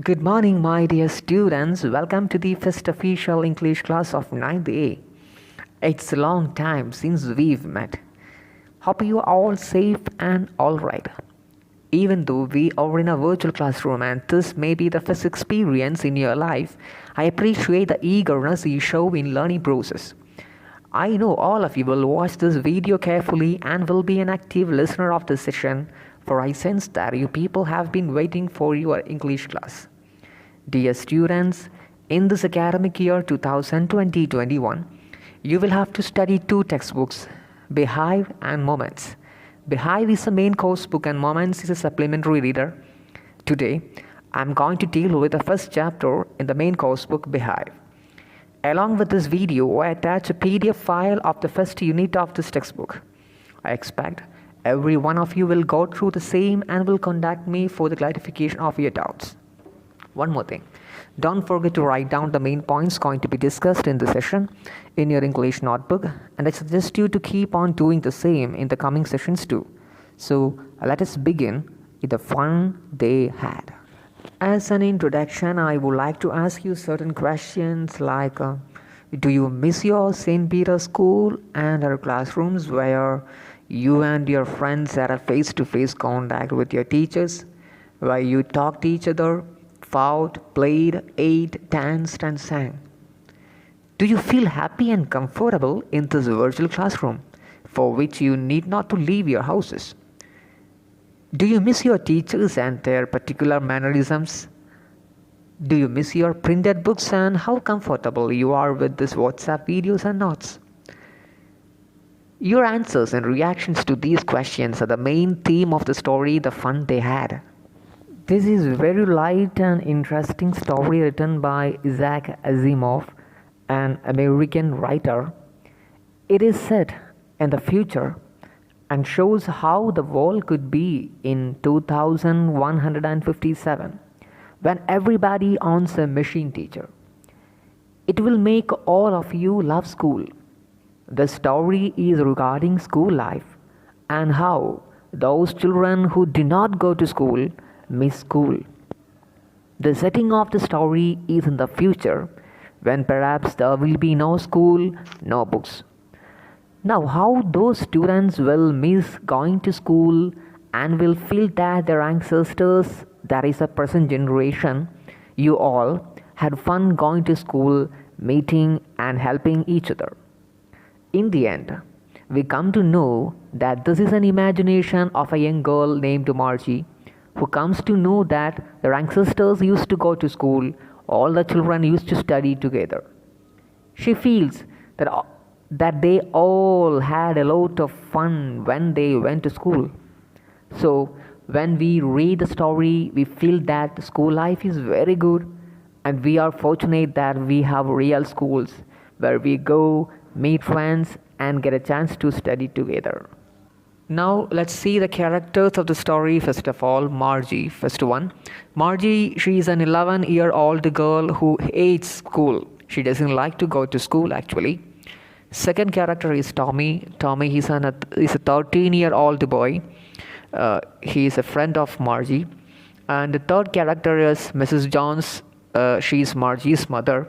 Good morning, my dear students. Welcome to the first official English class of 9th A. It's a long time since we've met. Hope you are all safe and alright. Even though we are in a virtual classroom and this may be the first experience in your life, I appreciate the eagerness you show in learning process. I know all of you will watch this video carefully and will be an active listener of this session, for I sense that you people have been waiting for your English class. Dear students, in this academic year 2020-21, you will have to study two textbooks, Behive and Moments. Behive is the main course book and Moments is a supplementary reader. Today, I am going to deal with the first chapter in the main course book, Behive. Along with this video, I attach a PDF file of the first unit of this textbook. I expect every one of you will go through the same and will contact me for the clarification of your doubts. One more thing, don't forget to write down the main points going to be discussed in the session in your English notebook, and I suggest you to keep on doing the same in the coming sessions too. So let us begin with the fun they had. As an introduction, I would like to ask you certain questions like do you miss your St. Peter's School and our classrooms where you and your friends had a face-to-face contact with your teachers, where you talked to each other, fought, played, ate, danced and sang? Do you feel happy and comfortable in this virtual classroom for which you need not to leave your houses? Do you miss your teachers and their particular mannerisms? Do you miss your printed books and how comfortable you are with these WhatsApp videos and notes? Your answers and reactions to these questions are the main theme of the story, The Fun They Had. This is a very light and interesting story written by Isaac Asimov, an American writer. It is set in the future and shows how the world could be in 2157 when everybody owns a machine teacher. It will make all of you love school. The story is regarding school life and how those children who do not go to school miss school. The setting of the story is in the future when perhaps there will be no school, no books. Now, how those students will miss going to school and will feel that their ancestors, that is a present generation, you all had fun going to school, meeting and helping each other. In the end, we come to know that this is an imagination of a young girl named Margie who comes to know that their ancestors used to go to school, all the children used to study together. She feels that they all had a lot of fun when they went to school. So when we read the story, we feel that school life is very good and we are fortunate that we have real schools where we go, meet friends and get a chance to study together. Now let's see the characters of the story. First of all, Margie. First one, Margie, she is an 11-year-old girl who hates school. She doesn't like to go to school actually. Second character is Tommy. Tommy is a 13-year-old boy. He is a friend of Margie. And the third character is Mrs. Jones. She is Margie's mother.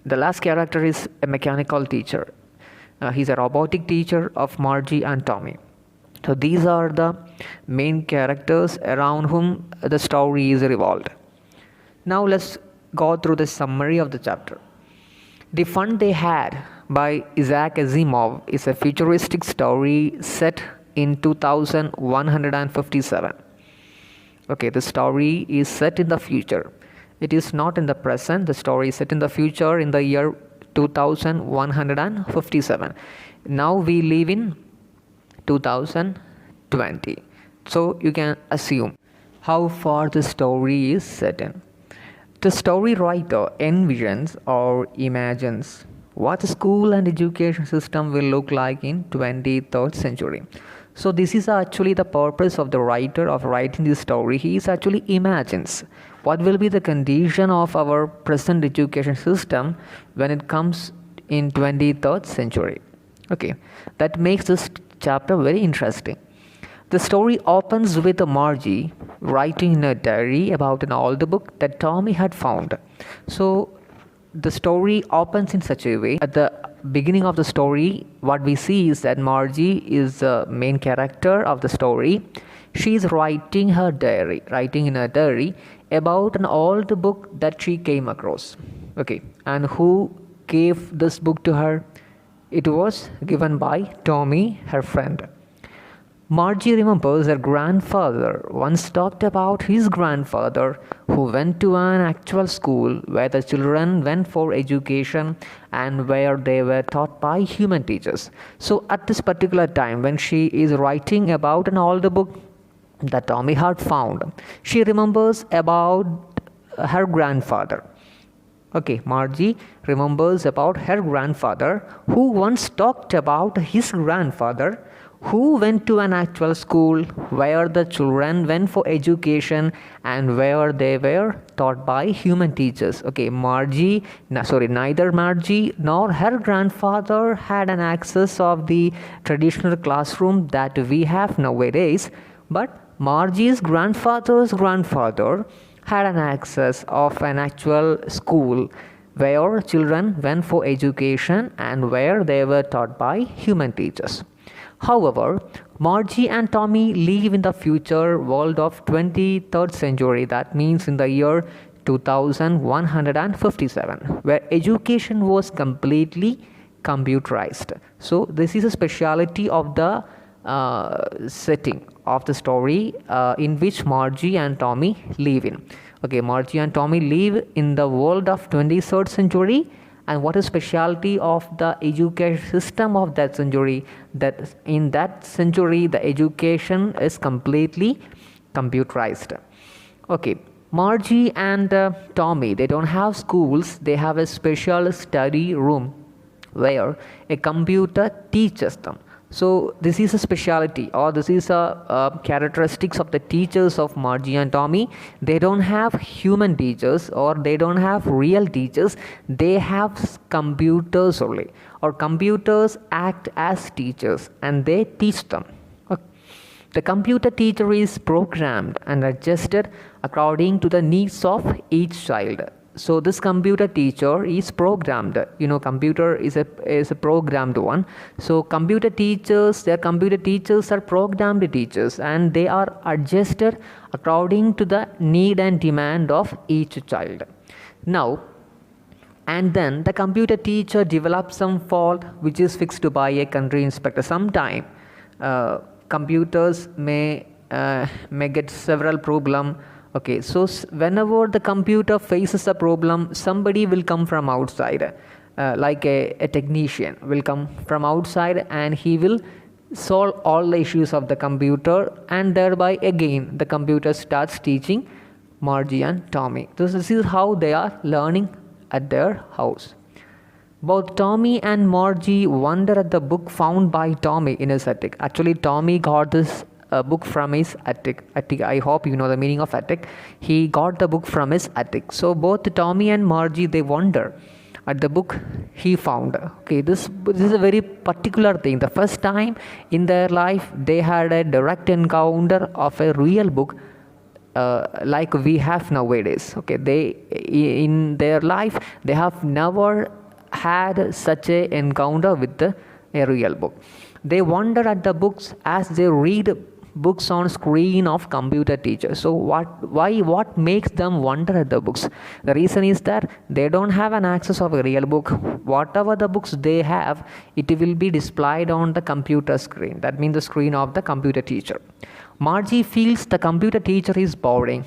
The last character is a mechanical teacher. He's a robotic teacher of Margie and Tommy. So these are the main characters around whom the story is revolved. Now let's go through the summary of the chapter. The Fun They Had by Isaac Asimov is a futuristic story set in 2157. Okay, the story is set in the future. It is not in the present. The story is set in the future in the year 2157. Now we live in 2020. So you can assume how far the story is set in. The story writer envisions or imagines what the school and education system will look like in 23rd century. So this is actually the purpose of the writer of writing this story. He is actually imagines what will be the condition of our present education system when it comes in 23rd century. Okay, that makes this chapter very interesting. The story opens with Margie writing in a diary about an old book that Tommy had found. So the story opens in such a way. At the beginning of the story, what we see is that Margie is the main character of the story. She is writing in her diary about an old book that she came across. Okay, and who gave this book to her? It was given by Tommy, her friend. Margie remembers her grandfather once talked about his grandfather who went to an actual school where the children went for education and where they were taught by human teachers. So at this particular time, when she is writing about an older book that Tommy had found, she remembers about her grandfather. Okay, Margie remembers about her grandfather who once talked about his grandfather who went to an actual school where the children went for education and where they were taught by human teachers. Okay, neither Margie nor her grandfather had an access of the traditional classroom that we have nowadays, but Margie's grandfather's grandfather had an access of an actual school where children went for education and where they were taught by human teachers. However, Margie and Tommy live in the future world of 23rd century, that means in the year 2157, where education was completely computerized. So this is a speciality of the setting of the story in which Margie and Tommy live in. Okay, Margie and Tommy live in the world of 23rd century. And what is specialty of the education system of that century? That in that century the education is completely computerized. Okay, Margie and Tommy, they don't have schools, they have a special study room where a computer teaches them. So this is a speciality, or this is a characteristics of the teachers of Margie and Tommy. They don't have human teachers, or they don't have real teachers. They have computers only, or computers act as teachers and they teach them. The computer teacher is programmed and adjusted according to the needs of each child. So this computer teacher is programmed. Computer is a programmed one. So their computer teachers are programmed teachers, and they are adjusted according to the need and demand of each child. Now, and then the computer teacher develops some fault which is fixed by a country inspector. Sometime computers may get several problems. Okay, so whenever the computer faces a problem, somebody will come from outside, like a technician will come from outside, and he will solve all the issues of the computer, and thereby again the computer starts teaching Margie and Tommy. This is how they are learning at their house. Both Tommy and Margie wonder at the book found by Tommy in his attic. Actually, Tommy got this book from his attic. I hope you know the meaning of attic. He got the book from his attic. So both Tommy and Margie, they wonder at the book he found. Okay, this is a very particular thing. The first time in their life they had a direct encounter of a real book, like we have nowadays. Okay, they in their life they have never had such a encounter with a real book. They wonder at the books as they read books on screen of computer teachers. So what makes them wonder at the books? The reason is that they don't have an access of a real book. Whatever the books they have, it will be displayed on the computer screen. That means the screen of the computer teacher. Margie feels the computer teacher is boring.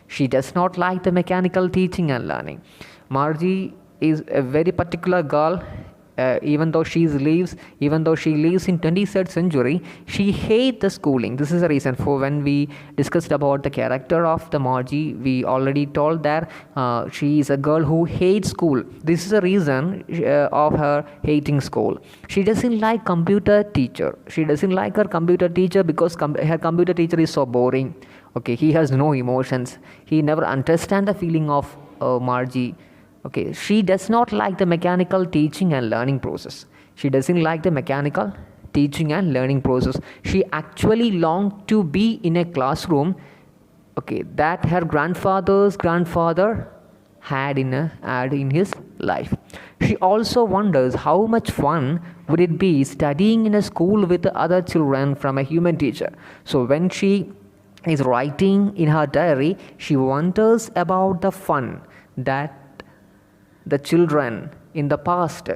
She does not like the mechanical teaching and learning. Margie is a very particular girl. Even though she lives in 23rd century, she hates the schooling. This is the reason for when we discussed about the character of the Margie, we already told that she is a girl who hates school. This is the reason of her hating school. She doesn't like computer teacher. She doesn't like her computer teacher because her computer teacher is so boring. Okay, he has no emotions. He never understands the feeling of Margie. Okay, she does not like the mechanical teaching and learning process. She doesn't like the mechanical teaching and learning process. She actually longed to be in a classroom, okay, that her grandfather's grandfather had in his life. She also wonders how much fun would it be studying in a school with other children from a human teacher. So when she is writing in her diary, she wonders about the fun that the children in the past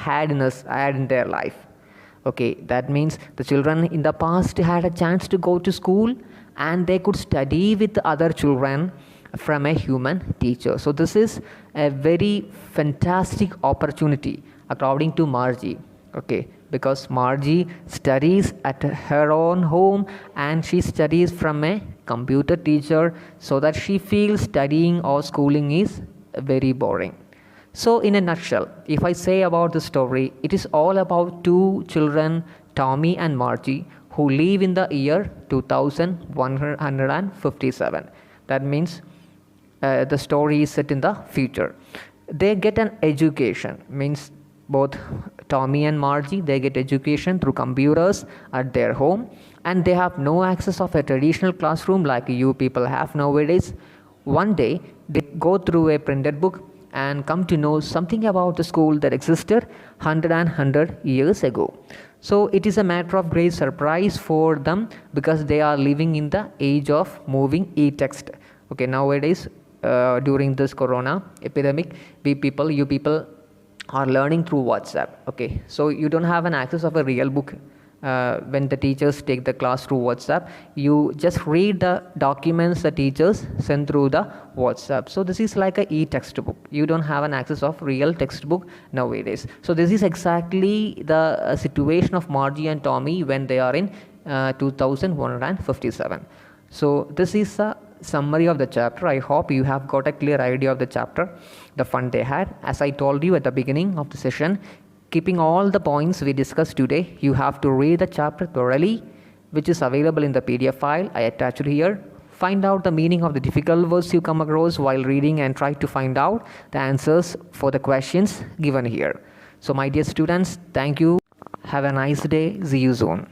had in their life. Okay, that means the children in the past had a chance to go to school and they could study with other children from a human teacher. So this is a very fantastic opportunity according to Margie. Okay, because Margie studies at her own home and she studies from a computer teacher, so that she feels studying or schooling is very boring. So in a nutshell, if I say about the story, it is all about two children, Tommy and Margie, who live in the year 2157. That means the story is set in the future. They get an education, means both Tommy and Margie, they get education through computers at their home, and they have no access of a traditional classroom like you people have nowadays. One day they go through a printed book and come to know something about the school that existed 100 years ago. So it is a matter of great surprise for them, because they are living in the age of moving e-text. Okay, nowadays during this corona epidemic, you people are learning through WhatsApp. Okay, so you don't have an access of a real book. When the teachers take the class through WhatsApp, you just read the documents the teachers send through the WhatsApp. So this is like a e-textbook. You don't have an access of real textbook nowadays. So this is exactly the situation of Margie and Tommy when they are in 2157. So this is a summary of the chapter. I hope you have got a clear idea of the chapter, the fun they had. As I told you at the beginning of the session, keeping all the points we discussed today, you have to read the chapter thoroughly, which is available in the PDF file I attached here. Find out the meaning of the difficult words you come across while reading and try to find out the answers for the questions given here. So my dear students, thank you. Have a nice day. See you soon.